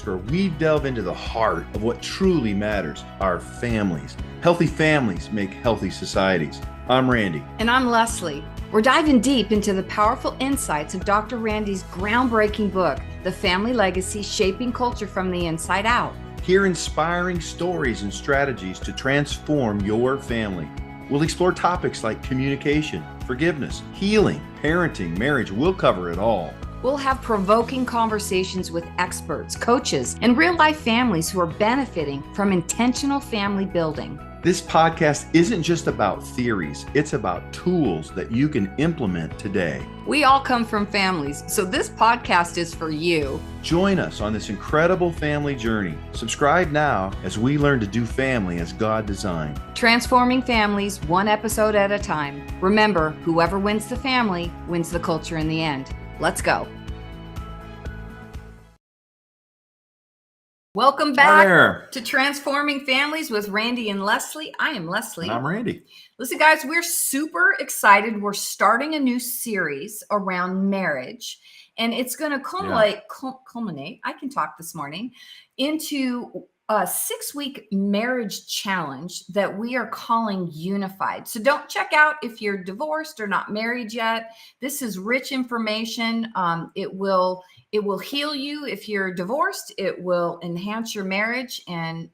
where we delve into the heart of what truly matters, our families. Healthy families make healthy societies. I'm Randy. And I'm Lesli. We're diving deep into the powerful insights of Dr. Randy's groundbreaking book, The Family Legacy: Shaping Culture from the Inside Out. Hear inspiring stories and strategies to transform your family. We'll explore topics like communication, forgiveness, healing, parenting, marriage. We'll cover it all. We'll have provoking conversations with experts, coaches, and real-life families who are benefiting from intentional family building. This podcast isn't just about theories, it's about tools that you can implement today. We all come from families, so this podcast is for you. Join us on this incredible family journey. Subscribe now as we learn to do family as God designed. Transforming families one episode at a time. Remember, whoever wins the family wins the culture in the end. Let's go. Welcome back to Transforming Families with Randy and Lesli. I am Lesli. And I'm Randy. Listen, guys, we're super excited. We're starting a new series around marriage, and it's going to culminate, I can talk this morning, into a 6-week marriage challenge that we are calling Unified. So don't check out if you're divorced or not married yet. This is rich information. It will heal you if you're divorced. It will enhance your marriage and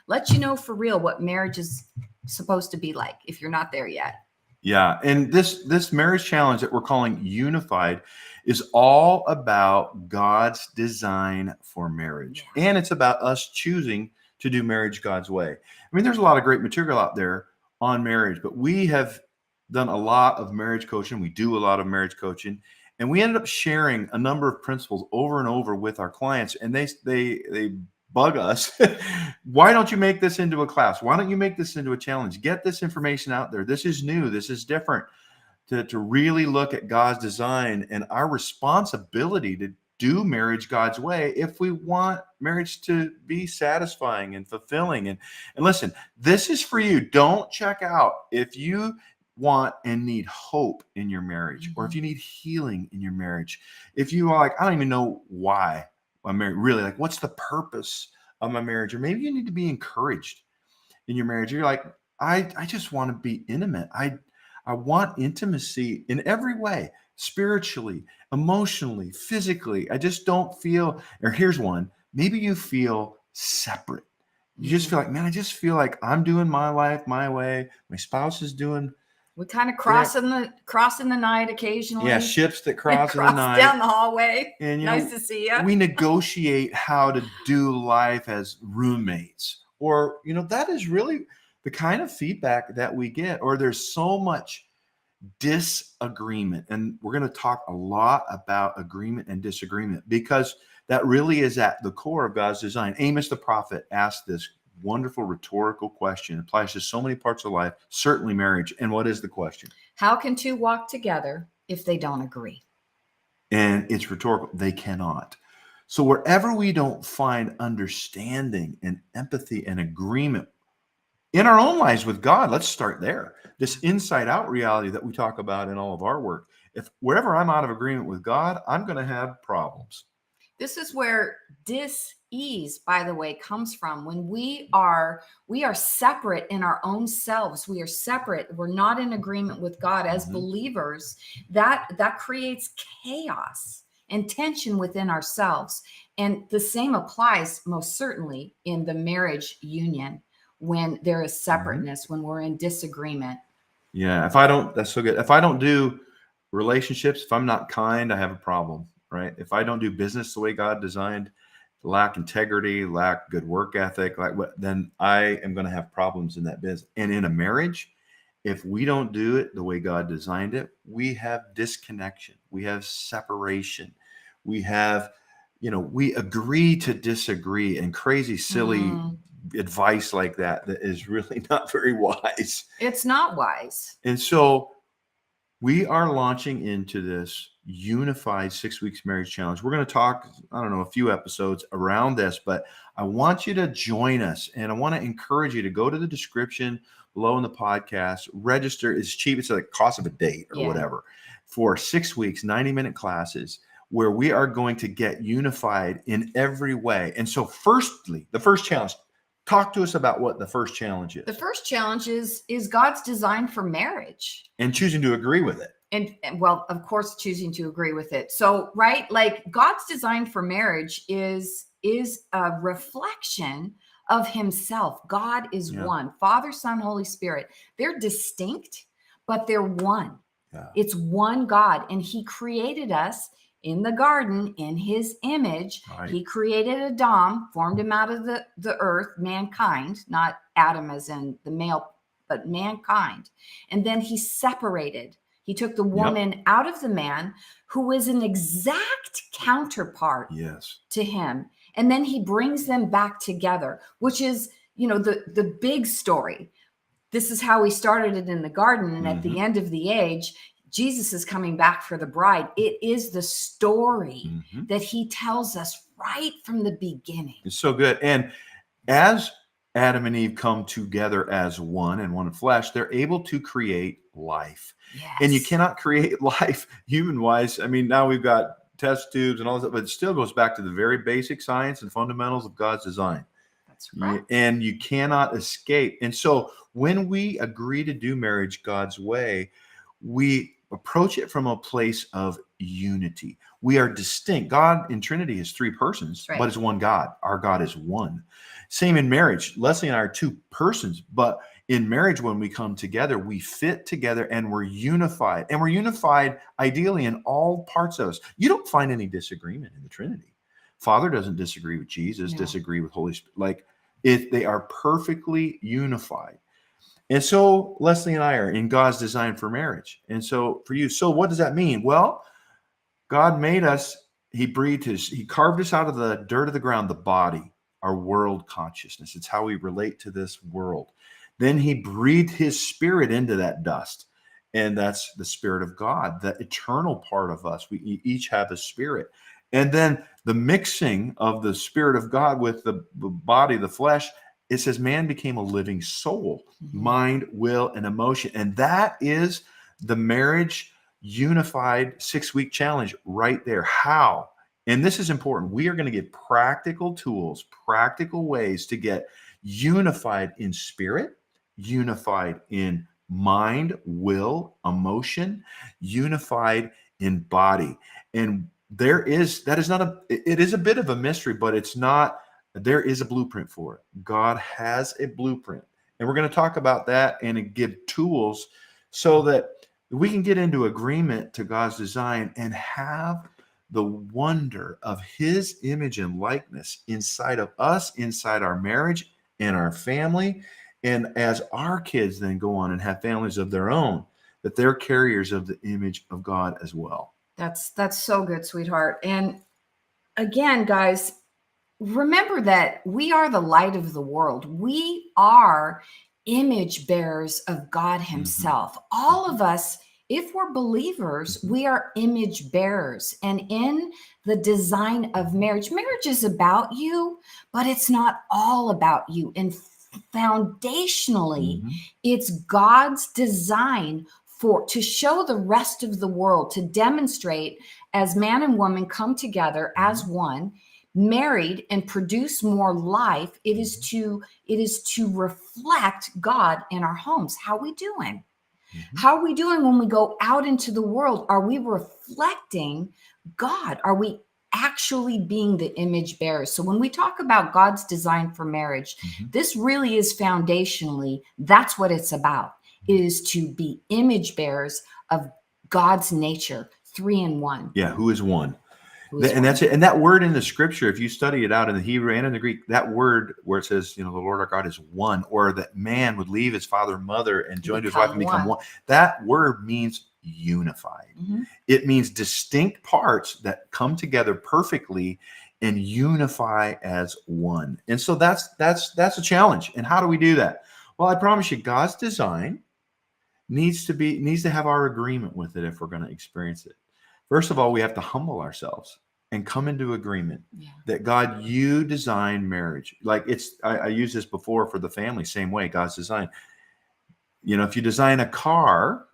let you know for real what marriage is supposed to be like if you're not there yet. Yeah. And this marriage challenge that we're calling Unified is all about God's design for marriage. Yeah. And it's about us choosing to do marriage God's way. I mean, there's a lot of great material out there on marriage, but we have done a lot of marriage coaching. We do a lot of marriage coaching. And we ended up sharing a number of principles over and over with our clients. And they bug us. Why don't you make this into a class? Why don't you make this into a challenge? Get this information out there. This is new. This is different. To really look at God's design and our responsibility to do marriage God's way if we want marriage to be satisfying and fulfilling. And listen, this is for you. Don't check out if you want and need hope in your marriage, or if you need healing in your marriage. If you are like, I don't even know why I'm married, really, like, what's the purpose of my marriage? Or maybe you need to be encouraged in your marriage. You're like, I just want to be intimate. I want intimacy in every way, spiritually, emotionally, physically. I just don't feel, or here's one, maybe you feel separate. You just feel like, man, I just feel like I'm doing my life my way. My spouse is doing. We kind of crossing the night occasionally. Yeah, ships that cross in the night. Down the hallway. And nice to see you. We negotiate how to do life as roommates. Or, that is really the kind of feedback that we get. Or there's so much disagreement. And we're going to talk a lot about agreement and disagreement, because that really is at the core of God's design. Amos the prophet asked this wonderful rhetorical question. It applies to so many parts of life, certainly marriage. And what is the question? How can two walk together if they don't agree? And it's rhetorical. They cannot. So wherever we don't find understanding and empathy and agreement in our own lives with God, let's start there. This inside out reality that we talk about in all of our work. If wherever I'm out of agreement with God, I'm going to have problems. This is where dis-ease, by the way, comes from. When we are separate in our own selves. We are separate. We're not in agreement with God as believers. That creates chaos and tension within ourselves. And the same applies most certainly in the marriage union when there is separateness, when we're in disagreement. Yeah, that's so good. If I don't do relationships, if I'm not kind, I have a problem. Right? If I don't do business the way God designed, lack integrity, lack good work ethic, then I am going to have problems in that business. And in a marriage, if we don't do it the way God designed it, we have disconnection. We have separation. We have, we agree to disagree, and crazy, silly advice like that is really not very wise. It's not wise. And so we are launching into this Unified 6 Weeks Marriage Challenge. We're going to talk, a few episodes around this, but I want you to join us, and I want to encourage you to go to the description below in the podcast, register. It's cheap. It's like the cost of a date or whatever for 6 weeks, 90-minute classes. where we are going to get unified in every way. And so firstly, the first challenge, talk to us about what the first challenge is. The first challenge is God's design for marriage. And choosing to agree with it. And well, of course, choosing to agree with it. So, right, like God's design for marriage is a reflection of himself. God is one. Father, Son, Holy Spirit. They're distinct, but they're one. Yeah. It's one God. And he created us in the garden in his image. Right. He created Adam, formed him out of the earth, mankind, not Adam as in the male, but mankind. And then he separated. He took the woman out of the man, who is an exact counterpart to him. And then he brings them back together, which is, the big story. This is how we started it in the garden. And at the end of the age, Jesus is coming back for the bride. It is the story that he tells us right from the beginning. It's so good. And as Adam and Eve come together as one and one in flesh, they're able to create life. Yes. And you cannot create life human-wise. I mean, now we've got test tubes and all that, but it still goes back to the very basic science and fundamentals of God's design. That's right. And you cannot escape. And so when we agree to do marriage God's way, we approach it from a place of unity. We are distinct. God in Trinity is three persons, but it's one God. Our God is one. Same in marriage. Lesli and I are two persons, but in marriage, when we come together, we fit together and we're unified. And we're unified ideally in all parts of us. You don't find any disagreement in the Trinity. Father doesn't disagree with Jesus, disagree with Holy Spirit. Like, they are perfectly unified. And so Lesli and I are in God's design for marriage. And so for you, so what does that mean? Well, God made us, he carved us out of the dirt of the ground, the body, our world consciousness. It's how we relate to this world. Then he breathed his spirit into that dust. And that's the Spirit of God, the eternal part of us. We each have a spirit. And then the mixing of the Spirit of God with the body, the flesh, it says man became a living soul, mind, will, and emotion. And that is the marriage unified 6-week challenge right there. How? And this is important. We are going to get practical tools, practical ways to get unified in spirit, unified in mind, will, emotion, unified in body. And it is a bit of a mystery, but it's not. There is a blueprint for it. God has a blueprint. And we're going to talk about that and give tools so that we can get into agreement to God's design and have the wonder of his image and likeness inside of us, inside our marriage and our family. And as our kids then go on and have families of their own, that they're carriers of the image of God as well. That's so good, sweetheart. And again, guys, remember that we are the light of the world. We are image bearers of God himself. All of us, if we're believers, we are image bearers. And in the design of marriage is about you, but it's not all about you. And foundationally, it's God's design to show the rest of the world, to demonstrate as man and woman come together as one, married, and produce more life. It is to reflect God in our homes. How are we doing? How are we doing when we go out into the world? Are we reflecting God? Are we actually being the image bearers? So when we talk about God's design for marriage, this really is foundationally, that's what it's about. It is to be image bearers of God's nature, 3 in 1. Yeah, who is one. And that's it. And that word in the scripture, if you study it out in the Hebrew and in the Greek, that word where it says, the Lord our God is one, or that man would leave his father and mother and join to his wife and become one. That word means unified. It means distinct parts that come together perfectly and unify as one. And so that's a challenge. And how do we do that? Well, I promise you, God's design needs to have our agreement with it if we're going to experience it. First of all, we have to humble ourselves and come into agreement that God, you designed marriage. Like I used this before for the family, same way, God's design. If you design a car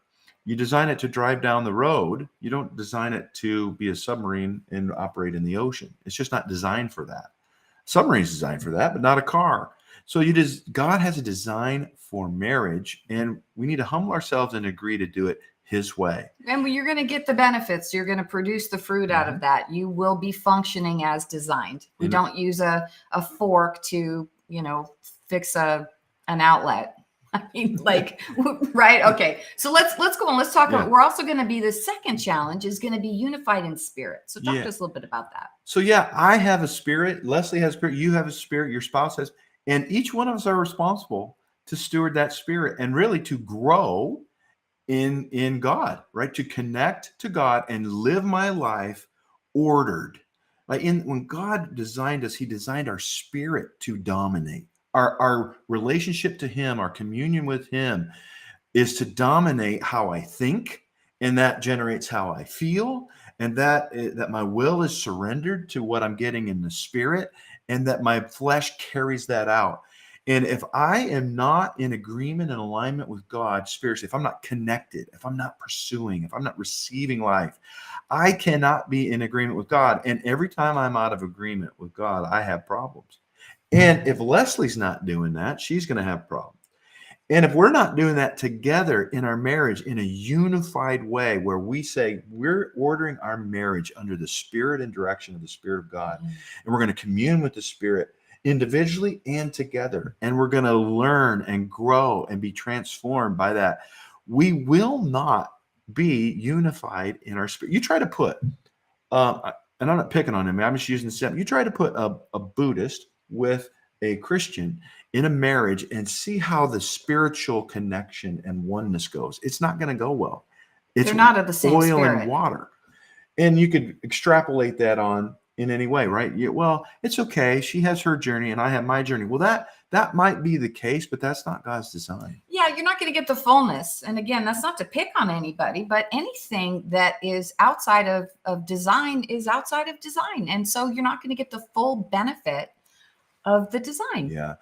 You design it to drive down the road. You don't design it to be a submarine and operate in the ocean. It's just not designed for that. Submarine's designed for that, but not a car. So God has a design for marriage, and we need to humble ourselves and agree to do it his way. And you're going to get the benefits. You're going to produce the fruit out of that. You will be functioning as designed. We don't use a fork to, fix an outlet. I mean, like, right? Okay. So let's go on. Let's talk about, we're also going to be, the second challenge is going to be unified in spirit. So talk to us a little bit about that. So I have a spirit. Lesli has a spirit. You have a spirit. Your spouse has, and each one of us are responsible to steward that spirit and really to grow in God, right? To connect to God and live my life ordered. Like when God designed us, he designed our spirit to dominate. Our relationship to him, our communion with him is to dominate how I think, and that generates how I feel, and that my will is surrendered to what I'm getting in the spirit, and that my flesh carries that out. And if I am not in agreement and alignment with God spiritually, if I'm not connected, if I'm not pursuing, if I'm not receiving life, I cannot be in agreement with God. And every time I'm out of agreement with God, I have problems. And if Leslie's not doing that, she's going to have problems. And if we're not doing that together in our marriage in a unified way, where we say we're ordering our marriage under the spirit and direction of the Spirit of God, and we're going to commune with the Spirit individually and together, and we're going to learn and grow and be transformed by that, we will not be unified in our spirit. You try to put, and I'm not picking on him, I'm just using the example. You try to put a Buddhist with a Christian in a marriage and see how the spiritual connection and oneness goes. It's not going to go well. They're not of the same oil spirit. And water. And you could extrapolate that on in any way, right? Well, it's okay. She has her journey and I have my journey. Well, that might be the case, but that's not God's design. Yeah, you're not going to get the fullness. And again, that's not to pick on anybody, but anything that is outside of design is outside of design. And so you're not going to get the full benefit of the design. Yeah.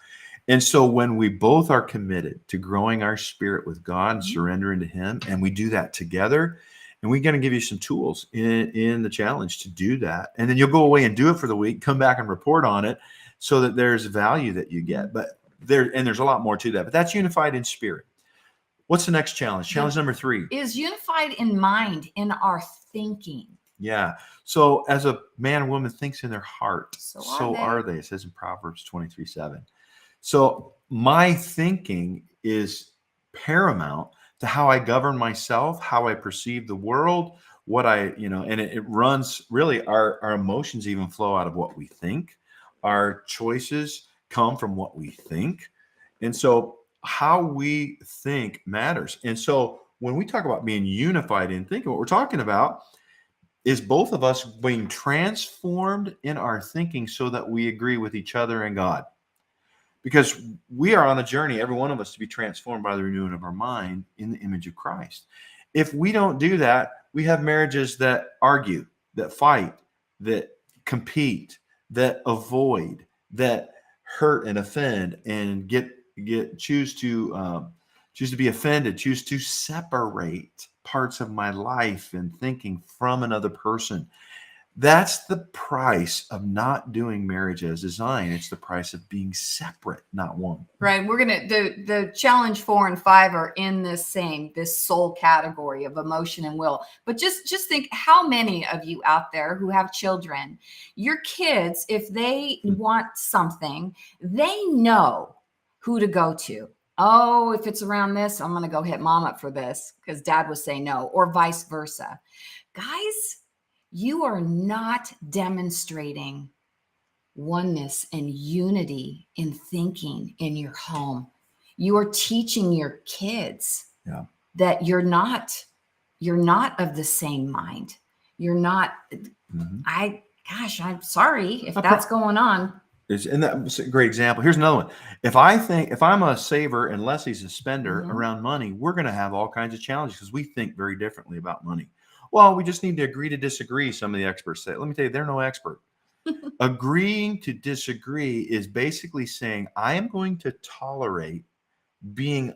And so when we both are committed to growing our spirit with God and surrendering to him, and we do that together, and we're going to give you some tools in the challenge to do that. And then you'll go away and do it for the week, come back and report on it so that there's value that you get. But there's a lot more to that, but that's unified in spirit. What's the next challenge? Challenge number 3 is unified in mind, in our thinking. Yeah. So as a man or woman thinks in their heart, so are they. It says in Proverbs 23:7. So my thinking is paramount to how I govern myself, how I perceive the world, what and it runs really our emotions even flow out of what we think. Our choices come from what we think. And so how we think matters. And so when we talk about being unified in thinking, what we're talking about is both of us being transformed in our thinking so that we agree with each other and God. Because we are on a journey, every one of us, to be transformed by the renewing of our mind in the image of Christ. If we don't do that, we have marriages that argue, that fight, that compete, that avoid, that hurt and offend, and choose to be offended, choose to separate parts of my life and thinking from another person. That's the price of not doing marriage as designed. It's the price of being separate, not one. Right. We're going to, the challenge 4 and 5 are in this soul category of emotion and will. But just think how many of you out there who have children, your kids, if they want something, they know who to go to. Oh, if it's around this, I'm going to go hit mom up for this because dad was saying no, or vice versa. Guys, you are not demonstrating oneness and unity in thinking in your home. You are teaching your kids that you're not of the same mind. You're not, I'm sorry if that's going on. And that's a great example. Here's another one. If I'm a saver and Leslie's a spender around money, we're going to have all kinds of challenges because we think very differently about money. Well, we just need to agree to disagree, some of the experts say. Let me tell you, they're no expert. Agreeing to disagree is basically saying, I am going to tolerate being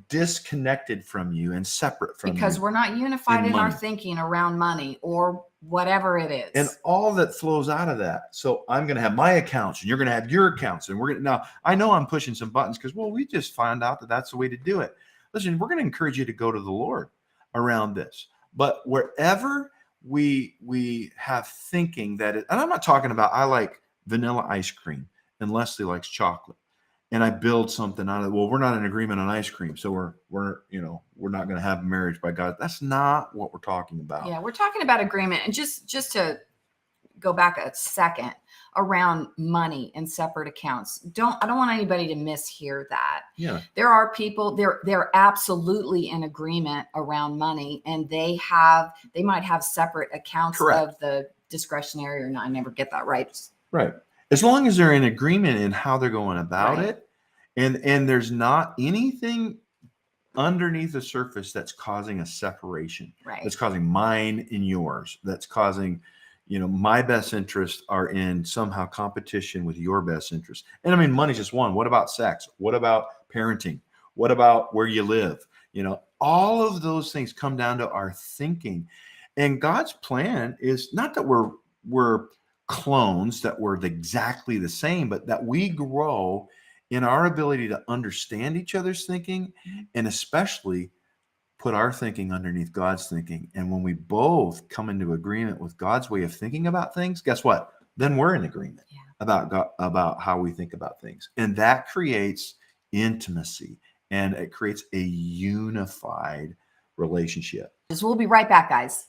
disconnected from you and separate from because you. we're not unified in our money. thinking around money or whatever it is. And all that flows out of that. So I'm going to have my accounts and you're going to have your accounts. And we're going to, now I know I'm pushing some buttons because, well, we just found out that that's the way to do it. Listen, we're going to encourage you to go to the Lord around this. But wherever we have thinking that it, and I'm not talking about, I like vanilla ice cream and Leslie likes chocolate. And I build something out of it. Well, we're not in agreement on ice cream, so we're not going to have marriage by God. That's not what we're talking about. Yeah, we're talking about agreement. And just to go back a second around money and separate accounts. I don't want anybody to mishear that. Yeah. There are people, they're absolutely in agreement around money, and they might have separate accounts Correct. of the discretionary or not. I never get that right. Right. As long as they're in agreement in how they're going about Right. it, and there's not anything underneath the surface that's causing a separation. Right. That's causing mine and yours. That's causing, my best interests are in somehow competition with your best interest. And I mean, money's just one. What about sex? What about parenting? What about where you live? All of those things come down to our thinking. And God's plan is not that we're clones, that we're exactly the same, but that we grow in our ability to understand each other's thinking, and especially put our thinking underneath God's thinking. And when we both come into agreement with God's way of thinking about things, guess what? Then we're in agreement about God, about how we think about things. And that creates intimacy, and it creates a unified relationship. We'll be right back, guys.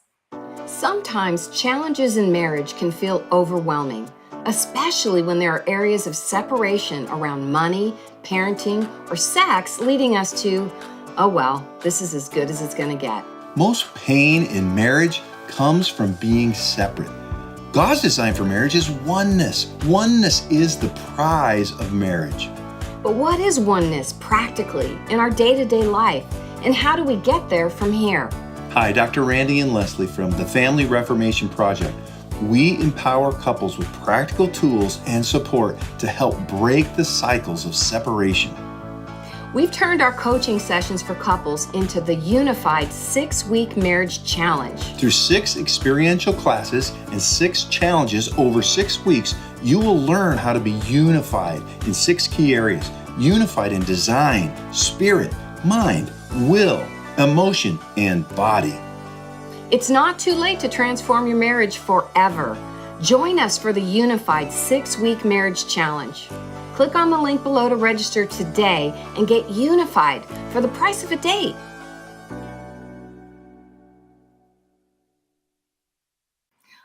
Sometimes challenges in marriage can feel overwhelming, especially when there are areas of separation around money, parenting, or sex, leading us to, oh, well, this is as good as it's going to get. Most pain in marriage comes from being separate. God's design for marriage is oneness. Oneness is the prize of marriage. But what is oneness practically in our day-to-day life? And how do we get there from here? Hi, Dr. Randy and Lesli from the Family Reformation Project. We empower couples with practical tools and support to help break the cycles of separation. We've turned our coaching sessions for couples into the unified 6-week marriage challenge. Through 6 experiential classes and 6 challenges over 6 weeks, you will learn how to be unified in 6 key areas. Unified in design, spirit, mind, will, emotion, and body. It's not too late to transform your marriage forever. Join us for the unified 6-week marriage challenge. Click on the link below to register today and get unified for the price of a date.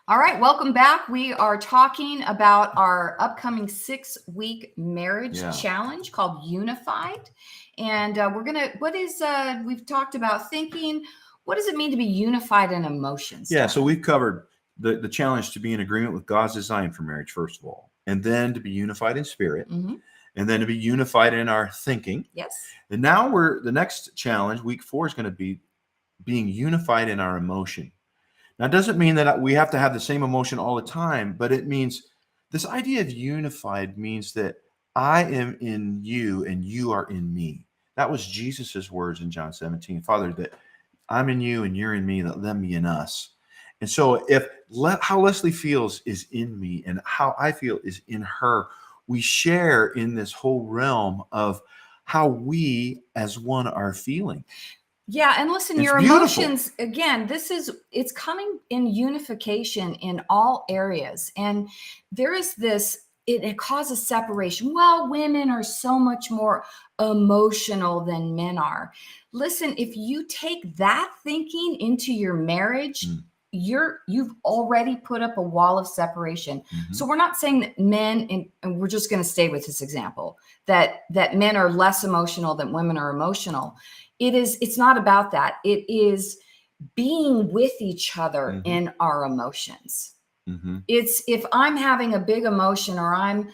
All right, welcome back. We are talking about our upcoming 6-week marriage challenge called Unified. And we've talked about thinking. What does it mean to be unified in emotions? Yeah, so we've covered the challenge to be in agreement with God's design for marriage, first of all, and then to be unified in spirit, and then to be unified in our thinking. Yes. And now the next challenge, week 4, is going to be being unified in our emotion. Now, it doesn't mean that we have to have the same emotion all the time, but it means this idea of unified means that I am in you and you are in me. That was Jesus's words in John 17. Father, that I'm in you and you're in me, let them be in us. And so how Lesli feels is in me and how I feel is in her, we share in this whole realm of how we as one are feeling. Yeah, and listen, your emotions, again, it's coming in unification in all areas. And there is this, it causes separation. Well, women are so much more emotional than men are. Listen, if you take that thinking into your marriage, you've already put up a wall of separation. So we're not saying that men, and we're just going to stay with this example, that men are less emotional than women are emotional. It's not about that. It is being with each other in our emotions. It's if I'm having a big emotion or I'm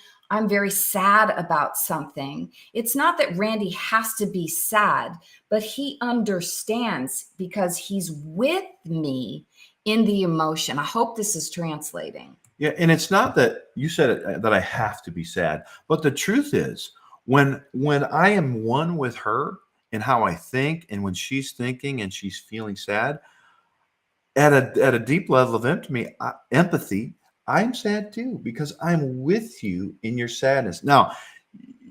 very sad about something, it's not that Randy has to be sad, but he understands because he's with me in the emotion. I hope this is translating. Yeah, and it's not that you said it, that I have to be sad, but the truth is when I am one with her in how I think, and when she's thinking and she's feeling sad, at a deep level of empathy, I'm sad too because I'm with you in your sadness. Now,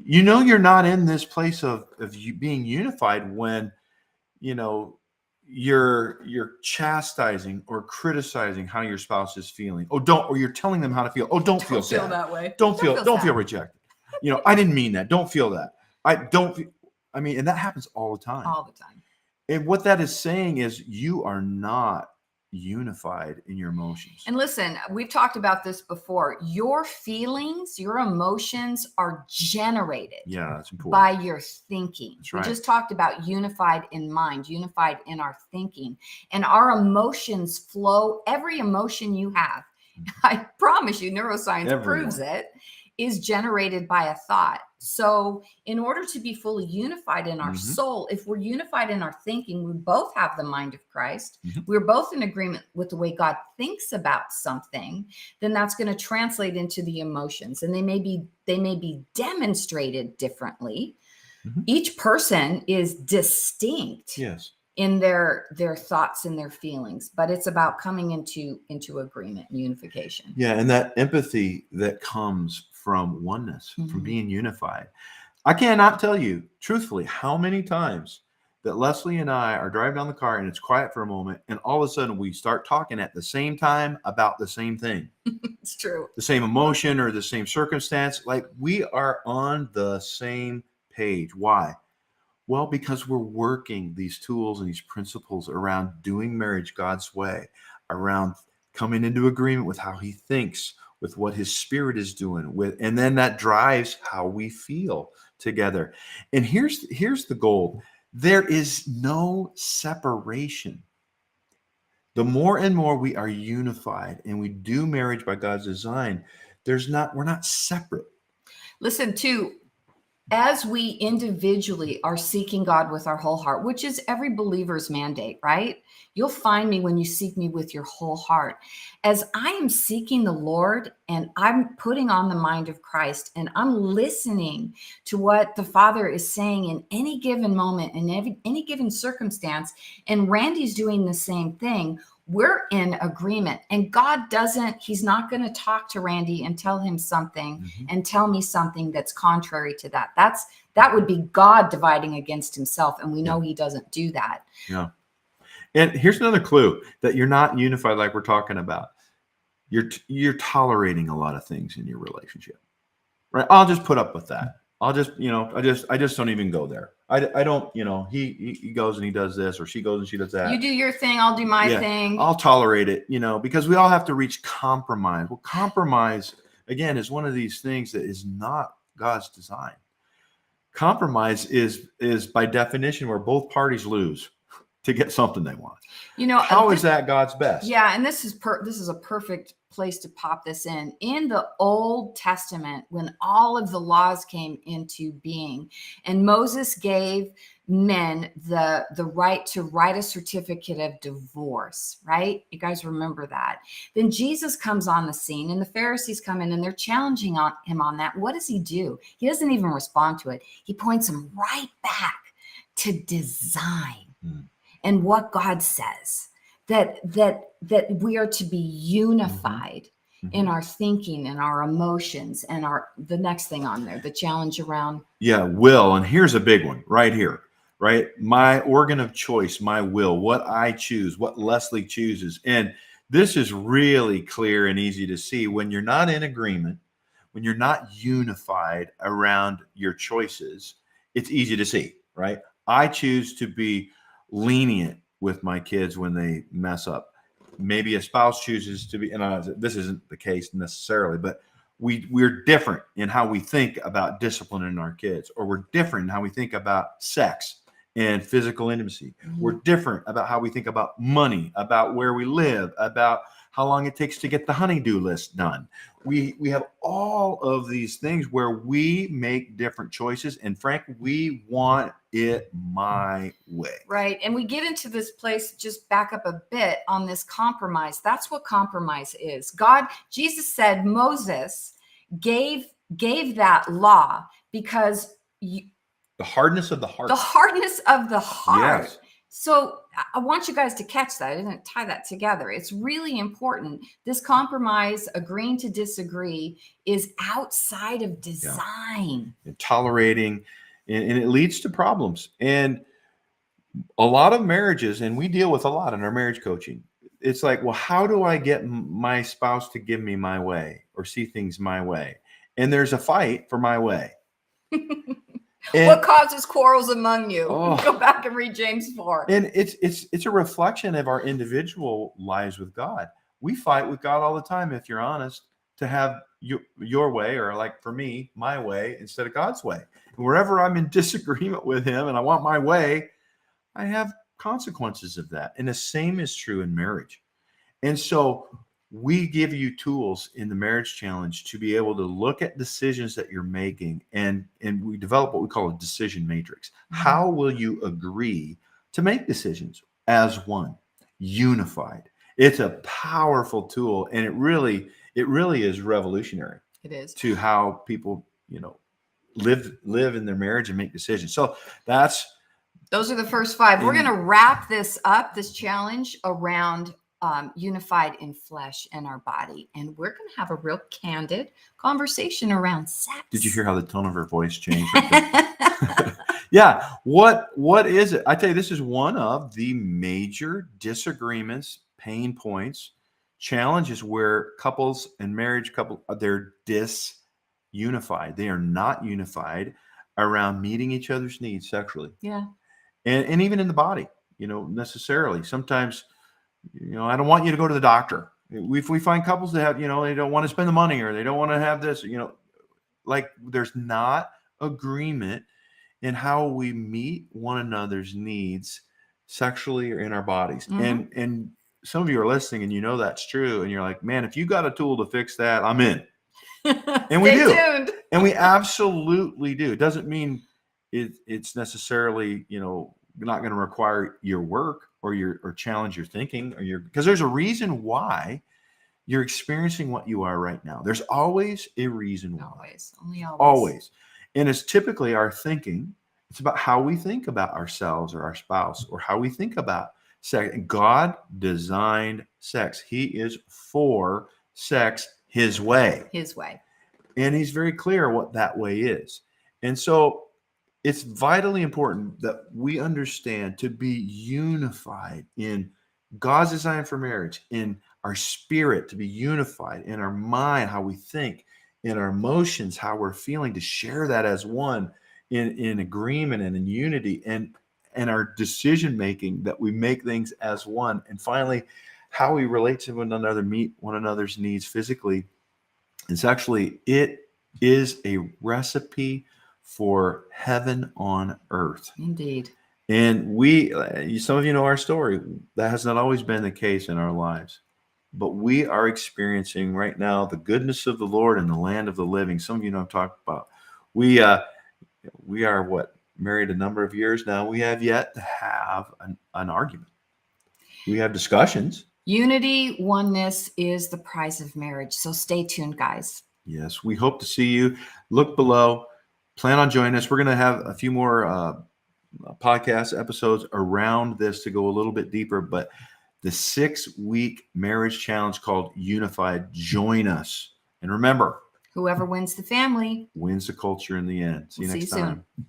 you're not in this place of you being unified when you know you're chastising or criticizing how your spouse is feeling. Or you're telling them how to feel. Don't feel sad. that way. Don't feel sad. rejected. I didn't mean that. Don't feel that. I don't feel, I mean, and that happens all the time. All the time. And what that is saying is you are not unified in your emotions. And listen, we've talked about this before. Your feelings, your emotions are generated That's important. by your thinking. That's right. We just talked about unified in mind, unified in our thinking. And our emotions flow. Every emotion you have, I promise you, neuroscience proves it, is generated by a thought. So in order to be fully unified in our soul, if we're unified in our thinking, we both have the mind of Christ. We're both in agreement with the way God thinks about something, then that's going to translate into the emotions. And they may be demonstrated differently. Each person is distinct. Yes. In their thoughts and their feelings, but it's about coming into agreement and unification. Yeah, and that empathy that comes from oneness, from being unified. I cannot tell you truthfully how many times that Lesli and I are driving down the car and it's quiet for a moment, and all of a sudden we start talking at the same time about the same thing. It's true. The same emotion or the same circumstance. Like we are on the same page. Why? Well, because we're working these tools and these principles around doing marriage God's way, around coming into agreement with how he thinks, with what his spirit is doing, and then that drives how we feel together. And here's the goal. There is no separation. The more and more we are unified and we do marriage by God's design, we're not separate. Listen, too, as we individually are seeking God with our whole heart, which is every believer's mandate, right? You'll find me when you seek me with your whole heart. As I am seeking the Lord and I'm putting on the mind of Christ and I'm listening to what the Father is saying in any given moment, in any given circumstance, and Randy's doing the same thing, we're in agreement. And God he's not going to talk to Randy and tell him something and tell me something that's contrary to that. That would be God dividing against himself. And we know he doesn't do that. Yeah. And here's another clue that you're not unified like we're talking about. You're tolerating a lot of things in your relationship, right? I'll just put up with that. I'll just, I just don't even go there. I don't, he goes and he does this, or she goes and she does that. You do your thing, I'll do my thing. I'll tolerate it, because we all have to reach compromise. Well, compromise, again, is one of these things that is not God's design. Compromise is by definition where both parties lose to get something they want. How is that God's best? Yeah, and this is a perfect place to pop this in. In the Old Testament, when all of the laws came into being, and Moses gave men the right to write a certificate of divorce, right? You guys remember that. Then Jesus comes on the scene, and the Pharisees come in, and they're challenging him on that. What does he do? He doesn't even respond to it. He points them right back to design. And what God says, that we are to be unified in our thinking and our emotions and the next thing on there, the challenge around. Yeah, will. And here's a big one right here, right? My organ of choice, my will, what I choose, what Lesli chooses. And this is really clear and easy to see when you're not in agreement, when you're not unified around your choices, it's easy to see, right? I choose to be lenient with my kids when they mess up. Maybe a spouse chooses to be, and this isn't the case necessarily, but we're different in how we think about disciplining our kids, or we're different in how we think about sex and physical intimacy. We're different about how we think about money, about where we live, about how long it takes to get the honey-do list done. We have all of these things where we make different choices, and Frank, we want it my way. Right. And we get into this place, just back up a bit on this compromise. That's what compromise is. Jesus said Moses gave that law because The hardness of the heart. The hardness of the heart. Yes. So I want you guys to catch that and tie that together. It's really important. This compromise, agreeing to disagree, is outside of design. And tolerating, and it leads to problems. And a lot of marriages, and we deal with a lot in our marriage coaching, it's like, well, how do I get my spouse to give me my way or see things my way? And there's a fight for my way. What causes quarrels among you? Oh, go back and read James 4. And it's a reflection of our individual lives with God. We fight with God all the time, if you're honest, to have your way, or like for me, my way instead of God's way. And wherever I'm in disagreement with him and I want my way, I have consequences of that. And the same is true in marriage. And so we give you tools in the marriage challenge to be able to look at decisions that you're making, and we develop what we call a decision matrix. How will you agree to make decisions as one, unified? It's a powerful tool, and it really is revolutionary. It is to how people, live in their marriage and make decisions. So those are the first 5. We're going to wrap this challenge around unified in flesh and our body. And we're going to have a real candid conversation around sex. Did you hear how the tone of her voice changed? Yeah. What is it? I tell you, this is one of the major disagreements, pain points, challenges where couples and marriage they're disunified. They are not unified around meeting each other's needs sexually. Yeah. And even in the body, necessarily. Sometimes, I don't want you to go to the doctor. If we find couples that have, they don't want to spend the money, or they don't want to have this, like there's not agreement in how we meet one another's needs sexually or in our bodies. Mm-hmm. And some of you are listening and that's true. And you're like, man, if you got a tool to fix that, I'm in. And we do. Tuned. And we absolutely do. It doesn't mean it's necessarily, not going to require your work or challenge your thinking because there's a reason why you're experiencing what you are right now. There's always a reason why. Always. And it's typically our thinking. It's about how we think about ourselves or our spouse, or how we think about sex. God designed sex. He is for sex his way. His way. And he's very clear what that way is. And so it's vitally important that we understand to be unified in God's design for marriage, in our spirit, to be unified in our mind, how we think, in our emotions, how we're feeling, to share that as one in agreement and in unity, and our decision making, that we make things as one. And finally, how we relate to one another, meet one another's needs physically and sexually. It is a recipe for heaven on earth. Indeed. And some of you know our story. That has not always been the case in our lives, but we are experiencing right now the goodness of the Lord in the land of the living. Some of you know I'm talking about. We are married a number of years now. We have yet to have an argument. We have discussions. Unity, oneness is the prize of marriage. So stay tuned, guys. Yes, we hope to see you. Look below. Plan on joining us. We're going to have a few more podcast episodes around this to go a little bit deeper, but the 6-week marriage challenge called Unified, join us. And remember, whoever wins the family wins the culture in the end. See you next time. Soon.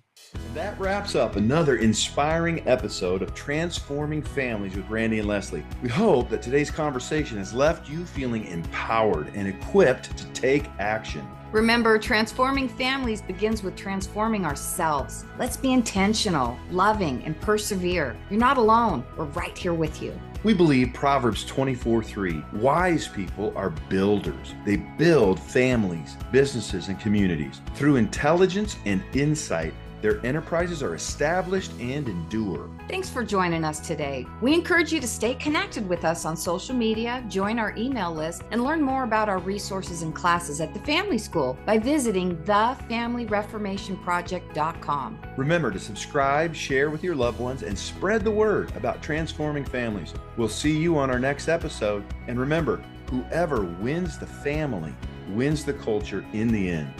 That wraps up another inspiring episode of Transforming Families with Randy and Lesli. We hope that today's conversation has left you feeling empowered and equipped to take action. Remember, transforming families begins with transforming ourselves. Let's be intentional, loving, and persevere. You're not alone. We're right here with you. We believe Proverbs 24:3, wise people are builders. They build families, businesses, and communities. Through intelligence and insight, their enterprises are established and endure. Thanks for joining us today. We encourage you to stay connected with us on social media, join our email list, and learn more about our resources and classes at the Family School by visiting thefamilyreformationproject.com. Remember to subscribe, share with your loved ones, and spread the word about transforming families. We'll see you on our next episode. And remember, whoever wins the family wins the culture in the end.